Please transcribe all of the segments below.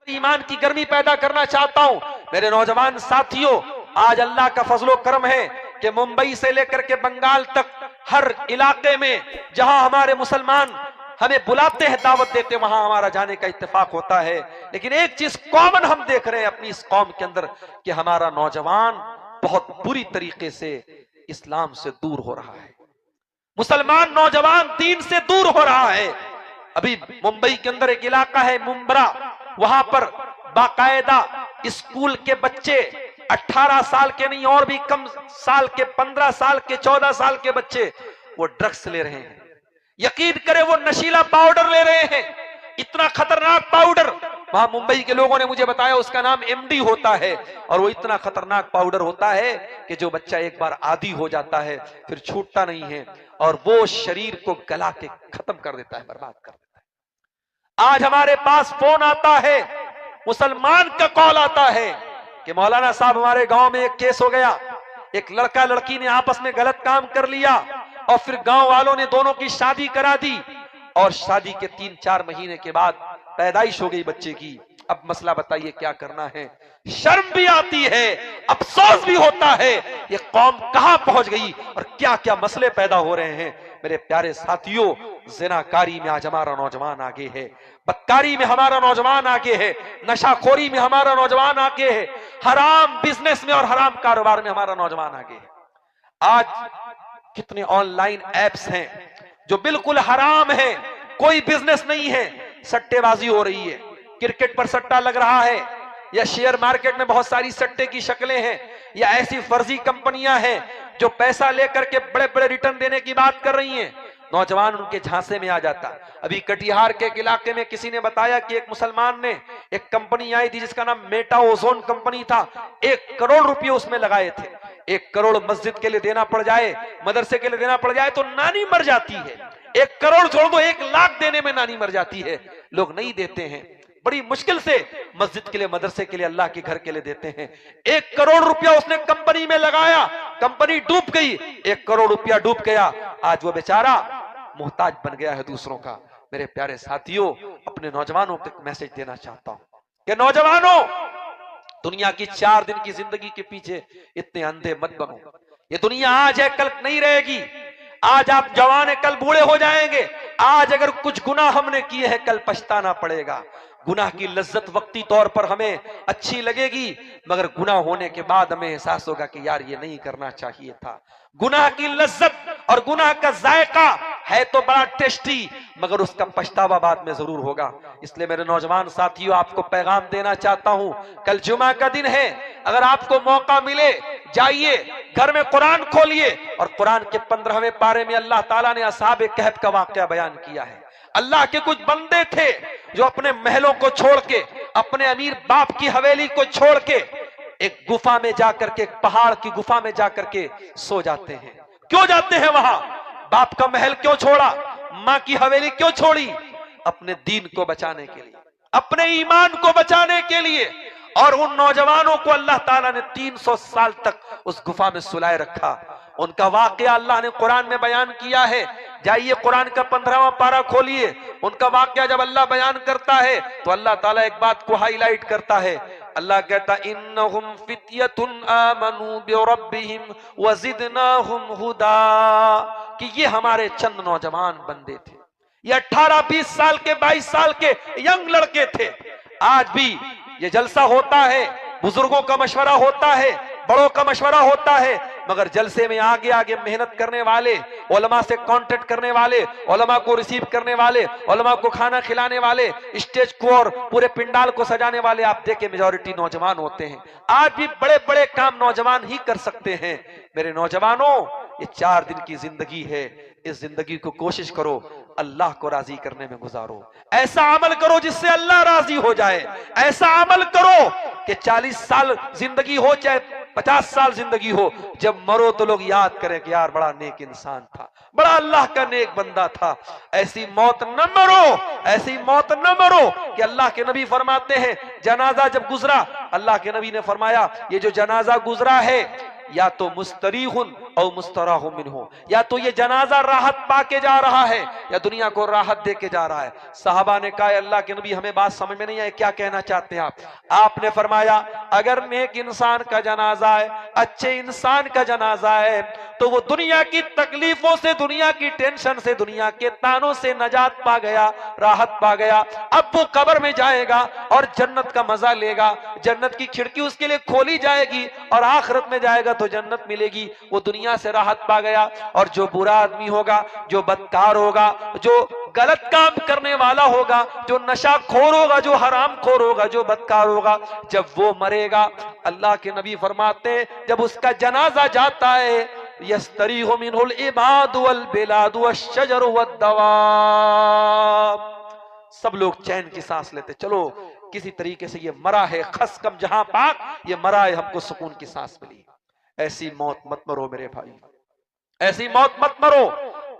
ईमान की गर्मी पैदा करना चाहता हूं। मेरे नौजवान साथियों, आज अल्लाह का फजलो करम है कि मुंबई से लेकर के बंगाल तक हर इलाके में जहां हमारे मुसलमान हमें बुलाते हैं, दावत देते, वहां हमारा जाने का इत्तेफाक होता है। लेकिन एक चीज कॉमन हम देख रहे हैं अपनी इस कौम के अंदर कि हमारा नौजवान बहुत बुरी तरीके से इस्लाम से दूर हो रहा है। मुसलमान नौजवान दीन से दूर हो रहा है। अभी मुंबई के अंदर एक इलाका है मुंब्रा, वहां पर बाकायदा स्कूल के बच्चे 18 साल के नहीं और भी कम साल के, 15 साल के, 14 साल के बच्चे वो ड्रग्स ले रहे हैं। यकीन करें वो नशीला पाउडर ले रहे हैं, इतना खतरनाक पाउडर। वहां मुंबई के लोगों ने मुझे बताया उसका नाम एमडी होता है, और वो इतना खतरनाक पाउडर होता है कि जो बच्चा एक बार आदी हो जाता है फिर छूटता नहीं है, और वो शरीर को गला के खत्म कर देता है, बर्बाद कर देता है। आज हमारे पास फोन आता है, मुसलमान का कॉल आता है कि मौलाना साहब हमारे गांव में एक केस हो गया, एक लड़का लड़की ने आपस में गलत काम कर लिया और फिर गांव वालों ने दोनों की शादी करा दी, और शादी के 3-4 महीने के बाद पैदाइश हो गई बच्चे की। अब मसला बताइए क्या करना है। शर्म भी आती है, अफसोस भी होता है, ये कौम कहां पहुंच गई और क्या क्या मसले पैदा हो रहे हैं। मेरे प्यारे साथियों, जिनाकारी में आज हमारा नौजवान आगे है, बदकारी में हमारा नौजवान आगे है, नशाखोरी में हमारा नौजवान आगे है, हराम बिजनेस में और हराम कारोबार में हमारा नौजवान आगे है। आज कितने ऑनलाइन एप्स हैं जो बिल्कुल हराम है, कोई बिजनेस नहीं है, सट्टेबाजी हो रही है, क्रिकेट पर सट्टा लग रहा है, या शेयर मार्केट में बहुत सारी सट्टे की शक्लें हैं, या ऐसी फर्जी कंपनियां हैं जो पैसा लेकर के बड़े बड़े रिटर्न देने की बात कर रही हैं। नौजवान उनके झांसे में आ जाता। अभी कटिहार के एक इलाके में किसी ने बताया कि एक मुसलमान ने एक कंपनी आई थी जिसका नाम मेटा ओजोन कंपनी था, 1 करोड़ रुपए उसमें लगाए थे। 1 करोड़ मस्जिद के लिए देना पड़ जाए, मदरसे के लिए देना पड़ जाए तो नानी मर जाती है। 1 करोड़ छोड़ दो, 1 लाख देने में नानी मर जाती है। लोग नहीं देते हैं, बड़ी मुश्किल से मस्जिद के लिए, मदरसे के लिए, अल्लाह के घर के लिए देते हैं। 1 करोड़ रुपया उसने कंपनी में लगाया, कंपनी डूब गई, 1 करोड़ रुपया डूब गया। आज वो बेचारा मोहताज बन गया है दूसरों का। मेरे प्यारे साथियों, अपने नौजवानों को मैसेज देना चाहता हूं कि नौजवानों, दुनिया की 4 दिन की जिंदगी के पीछे इतने अंधे मत बनो। ये दुनिया आज है, कल नहीं रहेगी। आज आप जवान है, कल बूढ़े हो जाएंगे। आज अगर कुछ गुनाह हमने किए हैं, कल पछताना पड़ेगा। गुनाह की लज्जत वक्ती तौर पर हमें अच्छी लगेगी, मगर गुनाह होने के बाद हमें एहसास होगा कि यार ये नहीं करना चाहिए था। गुनाह की लज्जत और गुनाह का जायका है तो बड़ा टेस्टी, मगर उसका पछतावा बाद में जरूर होगा। इसलिए मेरे नौजवान साथियों, आपको पैगाम देना चाहता हूं, कल जुमा का दिन है, अगर आपको मौका मिले जाइए घर में कुरान खोलिए, और कुरान के 15वें पारे में अल्लाह ताला ने असहाबे कहफ का वाकया बयान किया है। अल्लाह के कुछ बंदे थे जो अपने महलों को छोड़ के, अपने अमीर बाप की हवेली को छोड़ के एक गुफा में जाकर के, एक पहाड़ की गुफा में जाकर के सो जाते हैं। क्यों जाते हैं वहां? बाप का महल क्यों छोड़ा, मां की हवेली क्यों छोड़ी? अपने दीन को बचाने के लिए, अपने ईमान को बचाने के लिए। और उन नौजवानों को अल्लाह ताला ने 300 साल तक उस गुफा में सुलाए रखा। उनका वाकया अल्लाह ने कुरान में बयान किया है। जाइए कुरान का 15वां पारा खोलिए, उनका वाकया जब अल्लाह बयान करता है तो अल्लाह ताला एक बात को हाईलाइट करता है। अल्लाह कहता, इन्नहुम फित्यतुन आमनू बिरब्बिहिम वज़िदनाहुम हुदा, कि ये हमारे चंद नौजवान बंदे थे। ये 18-20 साल के, 22 साल के यंग लड़के थे। आज भी ये जलसा होता है, बुजुर्गों का मशवरा होता है, बड़ों का मशवरा होता है, मगर जलसे में आगे आगे मेहनत करने वाले, उलमा से कांटेक्ट करने वाले, उलमा को रिसीव करने वाले, उलमा को खाना खिलाने वाले, स्टेज को और पूरे पिंडाल को सजाने वाले, आप देखें मेजॉरिटी नौजवान होते हैं। आज भी बड़े बड़े काम नौजवान ही कर सकते हैं। मेरे नौजवानों, ये 4 दिन की जिंदगी है, इस जिंदगी को कोशिश करो अल्लाह को राजी करने में गुजारो। ऐसा अमल करो जिससे अल्लाह राजी हो जाए। ऐसा अमल करो कि 40 साल जिंदगी हो चाहे 50 साल जिंदगी हो, जब मरो तो लोग याद करें कि यार बड़ा नेक इंसान था, बड़ा अल्लाह का नेक बंदा था। ऐसी मौत न मरो, ऐसी मौत न मरो कि अल्लाह के नबी फरमाते हैं, जनाजा जब गुजरा, अल्लाह के नबी ने फरमाया, ये जो जनाजा गुजरा है या तो मुस्तरीहुन औ मुस्तराहु मिन्हु, या तो ये जनाजा राहत पाके जा रहा है या दुनिया को राहत दे के जा रहा है। साहबा ने कहा अल्लाह के नबी हमें बात समझ में नहीं आई, क्या कहना चाहते हैं आप? आपने फरमाया अगर नेक इंसान का जनाजा है, अच्छे इंसान का जनाजा है, तो वो दुनिया की तकलीफों से, दुनिया की टेंशन से, दुनिया के तानों से नजात पा गया, राहत पा गया। अब वो कब्र में जाएगा और जन्नत का मजा लेगा, जन्नत की खिड़की उसके लिए खोली जाएगी और आखिरत में जाएगा तो जन्नत मिलेगी। वो दुनिया से राहत पा गया। और जो बुरा आदमी होगा, जो बदकार होगा, जो गलत काम करने वाला होगा, जो नशाखोर होगा, जो हराम खोर होगा, जो बदकार होगा, जब वो मरेगा, अल्लाह के नबी फरमाते हैं जब उसका जनाजा जाता है, यस्तरीहु मिनहुल इबादु वल बिलादु वश्शजरु वद्दवाब, सब लोग चैन की सांस लेते, चलो किसी तरीके से ये मरा है, खस कम जहां पाक, ये मरा है, हमको सुकून की सांस मिली। ऐसी मौत मत मरो मेरे भाई, ऐसी मौत मत मरो।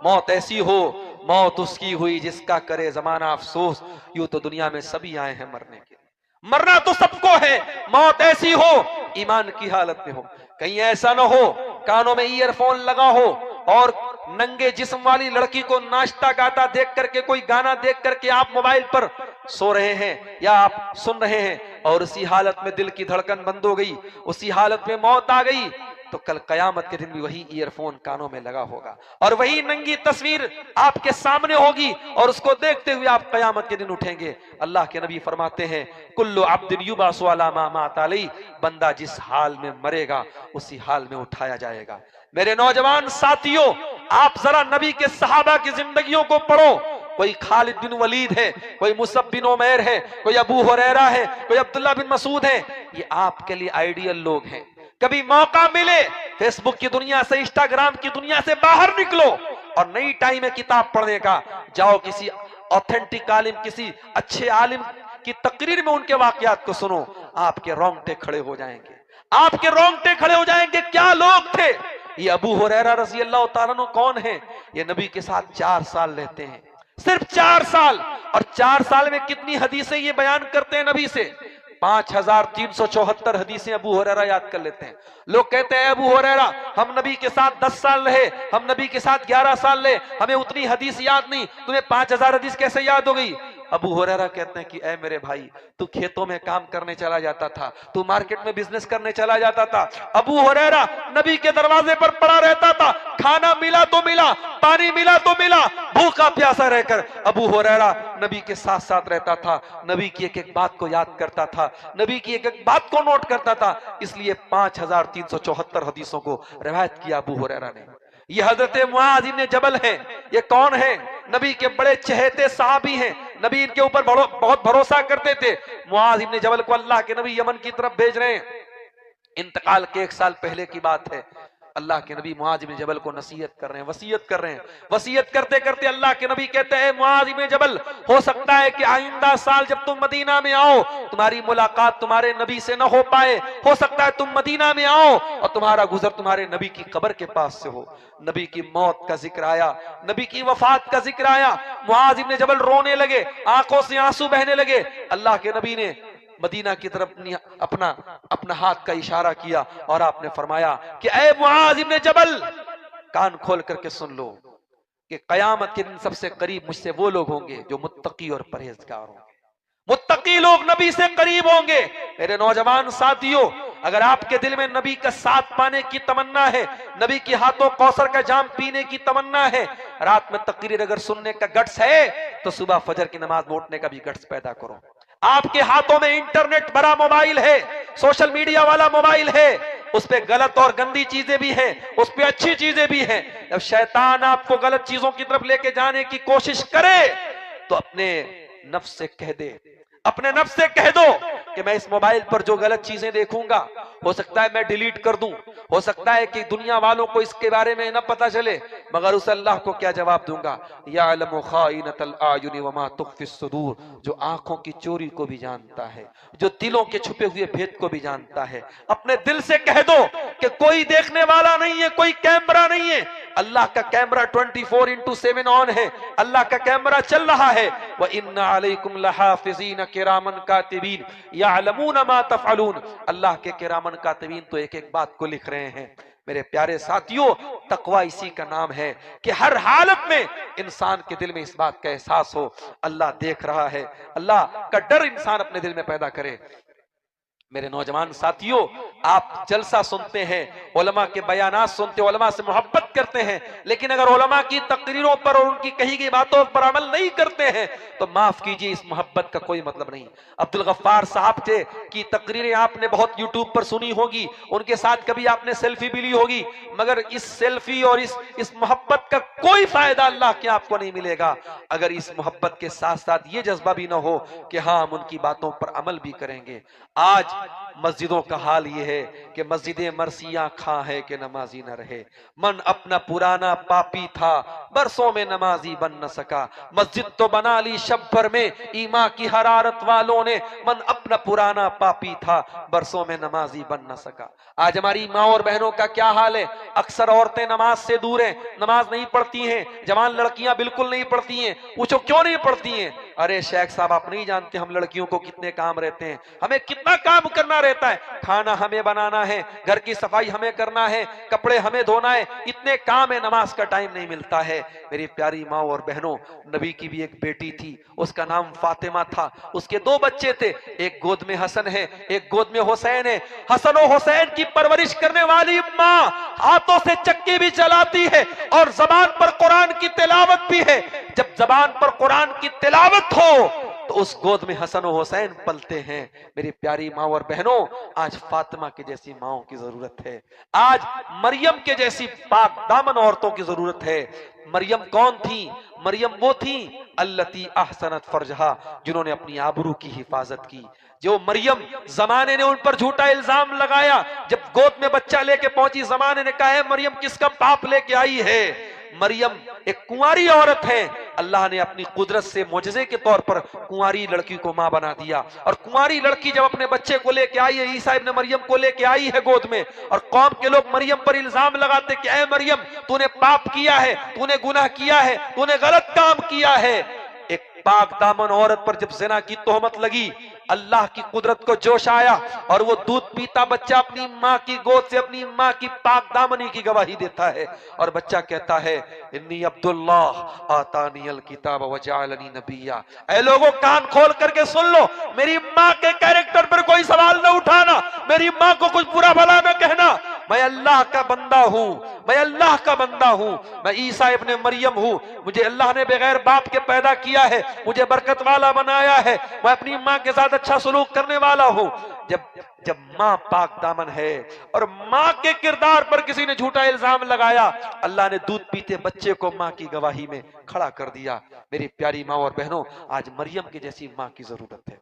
मौत ऐसी हो, मौत उसकी हुई जिसका करे जमाना अफसोस। यूं तो दुनिया में सभी आए हैं मरने के लिए, मरना तो सबको है। मौत ऐसी हो ईमान की हालत में हो, कहीं ऐसा ना हो कानों में ईयरफोन लगा हो और नंगे जिस्म वाली लड़की को नाचता गाता देख करके, कोई गाना देख करके आप मोबाइल पर सो रहे हैं या आप सुन रहे हैं और उसी हालत में दिल की धड़कन बंद हो गई, उसी हालत में मौत आ गई, तो कल कयामत के दिन भी वही ईयरफोन कानों में लगा होगा और वही नंगी तस्वीर आपके सामने होगी और उसको देखते हुए आप कयामत के दिन उठेंगे। अल्लाह के नबी फरमाते हैं कुल्लु अब्दिन युबासु अला मा मात अलैहि, बंदा जिस हाल में मरेगा उसी हाल में उठाया जाएगा। मेरे नौजवान साथियों, आप जरा नबी के सहाबा की जिंदगियों को पढ़ो। कोई खालिद बिन वलीद है, कोई मुसअब बिन उमैर है, कोई अबू हुरैरा है, कोई अब्दुल्ला बिन मसूद है, ये आपके लिए आइडियल लोग हैं। कभी मौका मिले फेसबुक की दुनिया से, इंस्टाग्राम की दुनिया से बाहर निकलो और नई टाइम है किताब पढ़ने का, जाओ किसी ऑथेंटिक आलिम, किसी अच्छे आलिम की तकरीर में उनके वाकयात को सुनो, आपके रोंगटे खड़े हो जाएंगे, आपके रोंगटे खड़े हो जाएंगे। क्या लोग थे ये। अबू हुरैरा रज़ी अल्लाह तआला अन्हु कौन है? ये नबी के साथ 4 साल रहते हैं, सिर्फ 4 साल, और 4 साल में कितनी हदीसें ये बयान करते हैं नबी से? 5374 हदीसें अबू हुरैरा याद कर लेते हैं। लोग कहते हैं अबू हुरैरा हम नबी के साथ 10 साल रहे, हम नबी के साथ 11 साल रहे, हमें उतनी हदीस याद नहीं, तुम्हें 5000 हदीस कैसे याद हो गई? अबू हुरैरा कहते हैं कि ऐ मेरे भाई, तू खेतों में काम करने चला जाता था, तू मार्केट में बिजनेस करने चला जाता था। अबू हुरैरा नबी के दरवाजे पर पड़ा रहता था, खाना मिला तो मिला, पानी मिला तो मिला, भूखा प्यासा रहकर अबू हुरैरा नबी के साथ साथ रहता था, नबी की एक एक बात को याद करता था, नबी की एक एक बात को नोट करता था, इसलिए 5374 हदीसों को रिवायत किया अबू हुरैरा ने। ये हजरत मुआज इब्न जबल हैं। ये कौन है? नबी के बड़े चहेते सहाबी हैं, नबी इनके ऊपर बहुत भरोसा करते थे। मुआज इब्न जबल को अल्लाह के नबी यमन की तरफ भेज रहे हैं, इंतकाल के 1 साल पहले की बात है। अल्लाह के नबी मुआज इब्न जबल को नसीहत कर रहे हैं, वसीयत कर रहे हैं। वसीयत करते करते अल्लाह के नबी कहते हैं मुआज इब्न जबल, हो सकता है कि आइंदा साल जब तुम मदीना में आओ तुम्हारी मुलाकात तुम्हारे नबी से न हो पाए, हो सकता है तुम मदीना में आओ और तुम्हारा गुजर तुम्हारे नबी की कब्र के पास से हो। नबी की मौत का जिक्र आया, नबी की वफात का जिक्र आया, मुआज इब्न जबल रोने लगे, आंखों से आंसू बहने लगे। अल्लाह के नबी ने मदीना की तरफ अपना हाथ का इशारा किया और आपने फरमाया कि ऐ मुआज इब्न जबल, कान खोल करके सुन लो कि कयामत के दिन सबसे करीब मुझसे वो लोग होंगे जो मुत्तकी और परहेजगार होंगे। मुत्तकी लोग नबी से करीब होंगे। मेरे नौजवान साथियों, अगर आपके दिल में नबी का साथ पाने की तमन्ना है, नबी के हाथों कौसर का जाम पीने की तमन्ना है, रात में तकरीर अगर सुनने का गट्स है, तो सुबह फजर की नमाज मोड़ने का भी गट्स पैदा करो। आपके हाथों में इंटरनेट भरा मोबाइल है, सोशल मीडिया वाला मोबाइल है, उस पे गलत और गंदी चीजें भी हैं, उस पे अच्छी चीजें भी हैं। जब शैतान आपको गलत चीजों की तरफ लेके जाने की कोशिश करे तो अपने नफ्स से कह दे, अपने नफ्स से कह दो कि मैं इस मोबाइल पर जो गलत चीजें देखूंगा हो सकता है मैं डिलीट कर दूं, हो सकता है कि दुनिया वालों को इसके बारे में न पता चले, मगर उस अल्लाह को क्या जवाब दूंगा? याअलमु खाइनतल आयुनि वमा तुख्फिस सुदूर, जो आंखों की चोरी को भी जानता है, जो दिलों के छुपे हुए भेद को भी जानता है। अपने दिल से कह दो कि कोई देखने वाला नहीं है, कोई कैमरा नहीं है, अल्लाह का कैमरा 24/7 ऑन है, अल्लाह का कैमरा चल रहा है। व इन्ना अलैकुम लहाफिज़ीन किरामन कातिबीन यअलमून मा तफ़अलून, अल्लाह के किरामन कातिबीन तो एक एक बात को लिख रहे हैं। मेरे प्यारे साथियों, तकवा इसी का नाम है कि हर हालत में इंसान के दिल में इस बात का एहसास हो अल्लाह देख रहा है, अल्लाह का डर इंसान अपने दिल में पैदा करे। मेरे नौजवान साथियों, आप जलसा सुनते हैं, उलमा के बयानात सुनते हैं, उलमा से मोहब्बत करते हैं, लेकिन अगर उलमा की तकरीरों पर और उनकी कही गई बातों पर अमल नहीं करते हैं तो माफ कीजिए, इस मोहब्बत का कोई मतलब नहीं। अब्दुल गफ्फार साहब थे की तकरीरें आपने बहुत यूट्यूब पर सुनी होगी, उनके साथ कभी आपने सेल्फी भी ली होगी, मगर इस सेल्फी और इस मोहब्बत का कोई फायदा अल्लाह के आपको नहीं मिलेगा अगर इस मोहब्बत के साथ साथ ये जज्बा भी ना हो कि हाँ हम उनकी बातों पर अमल भी करेंगे। आज मस्जिदों का हाल ये है कि मस्जिदें मरसियां खां है कि नमाजी न रहे। मन अपना पुराना पापी था, बरसों में नमाजी बन न सका। मस्जिद तो बना ली शब भर में, ईमा की हरारत वालों ने। मन अपना पुराना पापी था, बरसों में नमाजी बन न सका। आज हमारी माँ और बहनों का क्या हाल है? अक्सर औरतें नमाज से दूर हैं, नमाज नहीं पढ़ती हैं। जवान लड़कियां बिल्कुल नहीं पढ़ती हैं। पूछो क्यों नहीं पढ़ती हैं? अरे शेख साहब, आप नहीं जानते हम लड़कियों को कितने काम रहते हैं, हमें कितना काम करना रहता है। खाना हमें बनाना है, घर की सफाई हमें करना है, कपड़े हमें धोना है, इतने काम है, नमाज का टाइम नहीं मिलता है। मेरी प्यारी माँ और बहनों, नबी की भी एक बेटी थी, उसका नाम फातिमा था। उसके 2 बच्चे थे, एक गोद में हसन है, एक गोद में हुसैन है। हसन और हुसैन की परवरिश करने वाली माँ हाथों से चक्की भी चलाती है और जबान पर कुरान की तिलावत भी है। जब जबान पर कुरान की तिलावत हो तो उस गोद में हसन और हुसैन पलते हैं। मेरी प्यारी माँ और बहनों, आज फातिमा के जैसी माओं की जरूरत है, आज मरियम के जैसी पाक दामन औरतों की जरूरत है। मरियम कौन थी? मरियम वो थी अल्लती अहसनत फर्जहा, जिन्होंने अपनी आबरू की हिफाजत की। जो मरियम, जमाने ने उन पर झूठा इल्जाम लगाया, जब गोद में बच्चा लेके पहुंची, जमाने ने कहा है मरियम किसका पाप लेके आई है। मरियम एक कुंवारी औरत है, अल्लाह ने अपनी कुदरत से मोजज़े के तौर पर कुंवारी लड़की को मां बना दिया। और कुंवारी लड़की जब अपने बच्चे को लेके आई है, ईसा इब्ने मरियम को लेके आई है गोद में, और कौम के लोग मरियम पर इल्जाम लगाते कि ऐ मरियम, तूने पाप किया है, तूने गुनाह किया है, तूने गलत काम किया है। एक पाक दामन औरत पर जब ज़िना की तोहमत लगी, अल्लाह की कुदरत को जोश आया और वो दूध पीता बच्चा अपनी माँ की गोद से अपनी माँ की पाक दामनी की गवाही देता है और बच्चा कहता है इन्नी अब्दुल्लाह आतानियल किताब व जअलनी नबिय्या। ऐ लोगों, कान खोल करके सुन लो, मेरी माँ के कैरेक्टर पर कोई सवाल न उठाना, मेरी माँ को कुछ बुरा भला न कहना। मैं अल्लाह का बंदा हूँ, मैं अल्लाह का बंदा हूँ, मैं ईसा इब्ने मरियम हूँ। मुझे अल्लाह ने बगैर बाप के पैदा किया है, मुझे बरकत वाला बनाया है, मैं अपनी माँ के साथ अच्छा सलूक करने वाला हूँ। जब माँ पाक दामन है और माँ के किरदार पर किसी ने झूठा इल्जाम लगाया, अल्लाह ने दूध पीते बच्चे को माँ की गवाही में खड़ा कर दिया। मेरी प्यारी माँ और बहनों, आज मरियम की जैसी माँ की जरूरत है,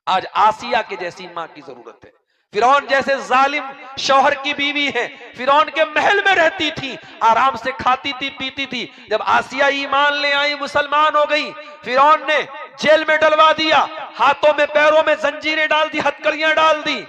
आज आसिया की जैसी माँ की जरूरत है। फिरौन जैसे जालिम शौहर की बीवी है, फिरौन के महल में रहती थी, आराम से खाती थी पीती थी। जब आसिया ईमान ले आई, मुसलमान हो गई, फिरौन ने जेल में डलवा दिया, हाथों में पैरों में जंजीरें डाल दी, हथकड़ियां डाल दी।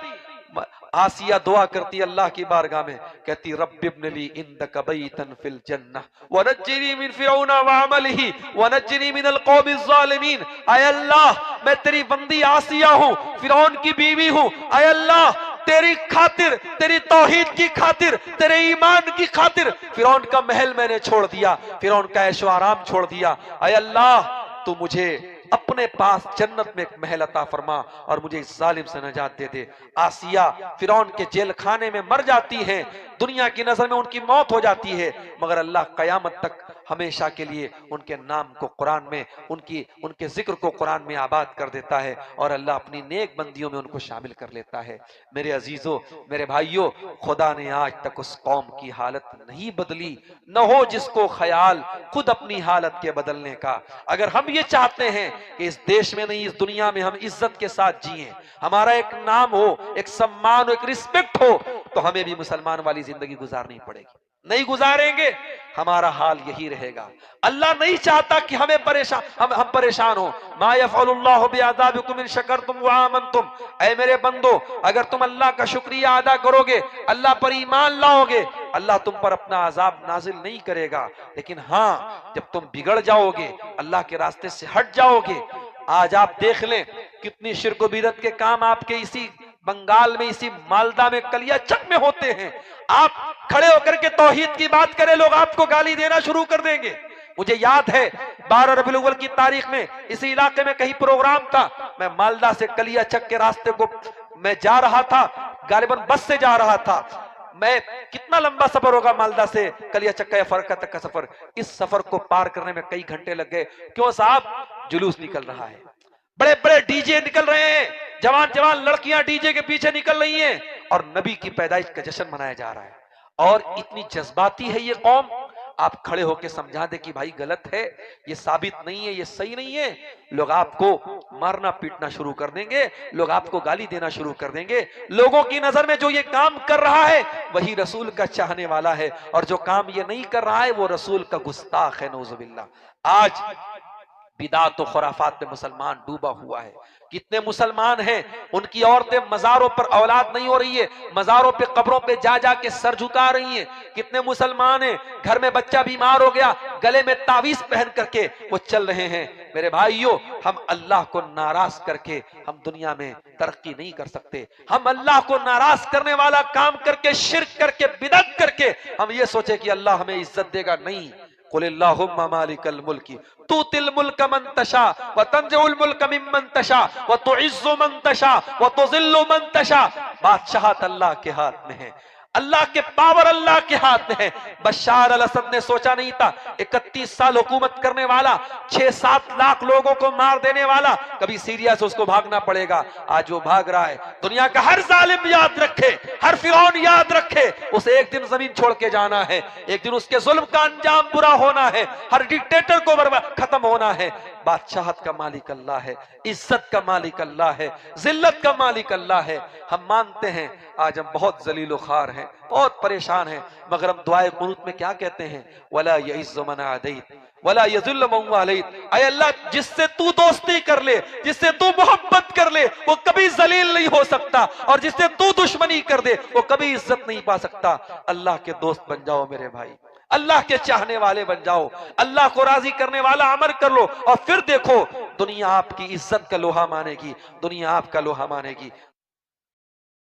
आसिया दुआ करती अल्लाह की बारगाह में, कहती रब्बिब्नली इंदक बैतन फिल जन्नह वनज्जिनी मिन फिरौन व अमलिही वनज्जिनी मिनल कौमिज़ ज़ालिमीन। आय अल्लाह, मैं तेरी बंदी आसिया हूँ, फिरौन की बीवी हूँ। आय अल्लाह, तेरी खातिर, तेरी तौहीद की खातिर, तेरे ईमान की खातिर फिरौन का महल मैंने छोड़ दिया, फिरौन का ऐशो आराम छोड़ दिया। आय अल्लाह, तू मुझे अपने पास जन्नत में एक महल अता फरमा और मुझे इस जालिम से नजात दे दे। आसिया फिरौन के जेल खाने में मर जाती हैं, दुनिया की नजर में उनकी मौत हो जाती है, मगर अल्लाह कयामत तक हमेशा के लिए उनके नाम को कुरान में, उनके जिक्र को कुरान में आबाद कर देता है और अल्लाह अपनी नेक बंदियों में उनको शामिल कर लेता है। मेरे अजीजों, मेरे भाइयों, खुदा ने आज तक उस कौम की हालत नहीं बदली, न हो जिसको ख्याल खुद अपनी हालत के बदलने का। अगर हम ये चाहते हैं कि इस देश में नहीं, इस दुनिया में हम इज्जत के साथ जिए, हमारा एक नाम हो, एक सम्मान हो, एक रिस्पेक्ट हो, तो हमें भी मुसलमान वाली जिंदगी गुजारनी पड़ेगी। नहीं गुजारेंगे, हमारा हाल यही रहेगा। अल्लाह नहीं चाहता कि हम परेशान हो। मा यफ़अलुल्लाहु बिअज़ाबिकुम इन शकरतुम व आमनतुम। ऐ मेरे बंदो, अगर तुम अल्लाह का शुक्रिया अदा करोगे, अल्लाह पर ईमान लाओगे, अल्लाह तुम पर अपना अजाब नाजिल नहीं करेगा। लेकिन हाँ, जब तुम बिगड़ जाओगे, अल्लाह के रास्ते से हट जाओगे, आज आप देख लें कितनी शिर्क व बिदअत के काम आपके इसी बंगाल में, इसी मालदा में, कलियाचक में होते हैं। आप खड़े होकर के तौहीद की बात करें, लोग आपको गाली देना शुरू कर देंगे। मुझे याद है 12 रबीउल अव्वल की तारीख में इसी इलाके में कहीं प्रोग्राम था, मैं मालदा से कलियाचक के रास्ते को मैं जा रहा था, गालिबन बस से जा रहा था। मैं कितना लंबा सफर होगा मालदा से कलियाचक या फरक्का तक का सफर, इस सफर को पार करने में कई घंटे लग गए। क्यों साहब? जुलूस निकल रहा है, बड़े बड़े डीजे निकल रहे हैं, जवान जवान लड़कियां डीजे के पीछे निकल रही हैं और नबी की पैदाइश का जश्न मनाया जा रहा है। और इतनी जज्बाती है ये कौम, आप खड़े होकर समझा दे कि भाई गलत है, ये साबित नहीं है, ये सही नहीं है, लोग आपको मारना पीटना शुरू कर देंगे, लोग आपको गाली देना शुरू कर देंगे। लोगों की नजर में जो ये काम कर रहा है वही रसूल का चाहने वाला है, और जो काम ये नहीं कर रहा है वो रसूल का गुस्ताख है, नौजुबिल्लाह। आज बिदात और खुराफात में मुसलमान डूबा हुआ है। कितने मुसलमान हैं, उनकी औरतें मजारों पर औलाद नहीं हो रही है, मजारों पे कब्रों पे जा जा के सर झुका रही हैं। कितने मुसलमान हैं, घर में बच्चा बीमार हो गया, गले में तावीज पहन करके वो चल रहे हैं। मेरे भाइयों, हम अल्लाह को नाराज करके हम दुनिया में तरक्की नहीं कर सकते। हम अल्लाह को नाराज करने वाला काम करके, शिर्क करके, बिदअत करके हम ये सोचे कि अल्लाह हमें इज्जत देगा, नहीं। कुलिल्लाहुम्मा मालिकल मुल्की तुतिल मुल्क मन तशा व तंज़िउल मुल्क मिम्मन तशा व तुइज़्ज़ु मन तशा व तुज़िल्लु मन तशा। बादशाहत अल्लाह के हाथ में है, अल्लाह के पावर अल्लाह के हाथ में है। बशार अल असद ने सोचा नहीं था, 31 साल हुकूमत करने वाला, 6-7 लाख लोगों को मार देने वाला, कभी सीरिया से उसको भागना पड़ेगा। आज वो भाग रहा है। दुनिया का हर जालिम याद रखे, हर फिरौन याद रखे, उसे एक दिन जमीन छोड़ के जाना है, एक दिन उसके जुल्म का अंजाम बुरा होना है, हर डिक्टेटर को खत्म होना है। बादशाहत का मालिक अल्लाह है, इज्जत का मालिक अल्लाह है, जिल्लत का मालिक अल्लाह है। हम मानते हैं आज हम बहुत जलीलो खार हैं, बहुत परेशान हैं, मगर हम दुआए कुनूत में क्या कहते हैं? वला यइज़्ज़ु मन आदैत वला यज़िल्लु मन वालैत। ऐ अल्लाह, जिससे तू दोस्ती कर ले, जिससे तू मोहब्बत कर ले, वो कभी जलील नहीं हो सकता, और जिससे तू दुश्मनी कर दे वो कभी इज्जत नहीं पा सकता। अल्लाह के दोस्त बन जाओ मेरे भाई, अल्लाह के चाहने वाले बन जाओ, अल्लाह को राजी करने वाला अमल कर लो, और फिर देखो दुनिया आपकी इज्जत का लोहा मानेगी, दुनिया आपका लोहा मानेगी।